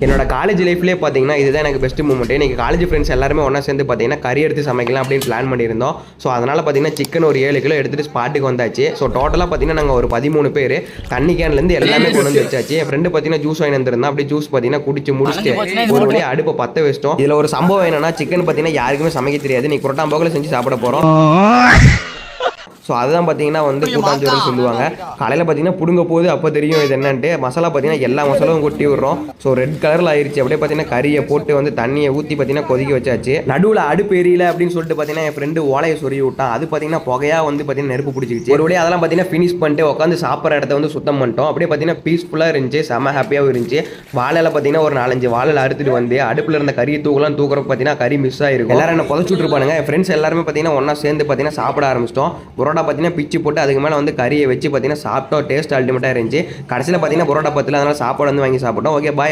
என்னோட காலேஜ் லைஃப்லேயே பார்த்தீங்கன்னா இதுதான் எனக்கு பெஸ்ட் மூமெண்ட். இன்றைக்கி காலேஜ் ஃப்ரெண்ட்ஸ் எல்லாருமே ஒன்றா சேர்ந்து பார்த்தீங்கன்னா கறி எடுத்து சமைக்கலாம் அப்படின்னு பிளான் பண்ணியிருந்தோம். ஸோ அதனால் பார்த்தீங்கன்னா சிக்கன் ஒரு 7 கிலோ எடுத்துகிட்டு ஸ்பாட்டுக்கு வந்தாச்சு. ஸோ டோட்டலாக பார்த்தீங்கன்னா நாங்கள் ஒரு 13 பேர் தண்ணி கேன்லேருந்து எல்லாமே கொண்டு வந்து வச்சாச்சு. என் ஃப்ரெண்டு பார்த்தீங்கன்னா ஜூஸ் வாங்கி வந்திருந்தா அப்படி ஜூஸ் பார்த்தீங்கன்னா குடிச்சு முடிச்சுட்டு ஒரு வழியாக அடுப்பை பற்ற வச்சிட்டோம். இதில் ஒரு சம்பவம் என்னன்னா சிக்கன் பார்த்தீங்கன்னா யாருக்குமே சமைக்க தெரியாது. நீ புரோட்டாம்போக்கில் செஞ்சு சாப்பிட போகிறோம். ஸோ அதுதான் பார்த்தீங்கன்னா வந்து கூட்டாஞ்சோறுன்னு சொல்லுவாங்க. காலையில் பார்த்தீங்கன்னா பிடுங்க போது அப்போ தெரியும் இது என்னன்ட்டு. மசாலா பார்த்தீங்கன்னா எல்லா மசாலாவும் கொட்டி விடுறோம். ஸோ ரெட் கலரில் ஆயிடுச்சு. அப்படியே பார்த்தீங்கன்னா கறியை போட்டு வந்து தண்ணியை ஊற்றி பார்த்தீங்கன்னா கொதிக்க வச்சாச்சு. நடுவில் அடுப்பு எரியல அப்படின்னு சொல்லிட்டு பார்த்தீங்கன்னா என் ஃப்ரெண்டு ஓலையை சொருகி விட்டான். அது பார்த்தீங்கன்னா புகையாக வந்து பார்த்தீங்கன்னா நெருப்பு பிடிச்சிக்கிச்சு. ஒரு வழியாக அதெல்லாம் பார்த்தீங்கன்னா ஃபினிஷ் பண்ணிட்டு உட்காந்து சாப்பிட்ற இடத்த வந்து சுத்தம் பண்ணிட்டோம். அப்படியே பார்த்தீங்கன்னா பீஸ்ஃபுல்லாக இருந்துச்சு, செம்ம ஹாப்பியாகவும் இருந்துச்சு. வாழையில் பார்த்தீங்கன்னா ஒரு 4-5 வாழையில் அறுத்துட்டு வந்து அடுப்பில் இருந்த கறியை தூக்குறப்ப பார்த்தீங்கன்னா கறி மிஸ் ஆகிருக்கும். எல்லாரும் என்ன புதைச்சுட்டு இருப்பானுங்க. என் ஃப்ரெண்ட்ஸ் எல்லாருமே பார்த்தீங்கன்னா ஒன்றா சேர்ந்து பார்த்தீங்கன்னா சாப்பிட ஆரம்பிச்சிட்டோம். பரோட்டா பார்த்தீங்கன்னா பிச்சு போட்டு அதுக்கு மேலே வந்து கறியை வச்சு பார்த்தீங்கன்னா சாப்பிட்டோம். டேஸ்ட் அல்டிமேட்டாக இருந்துச்சு. கடைசியில் பார்த்தீங்கன்னா பரோட்டா பத்தில் அதனால் சாப்பாடு வந்து வாங்கி சாப்பிட்டோம். Okay bye.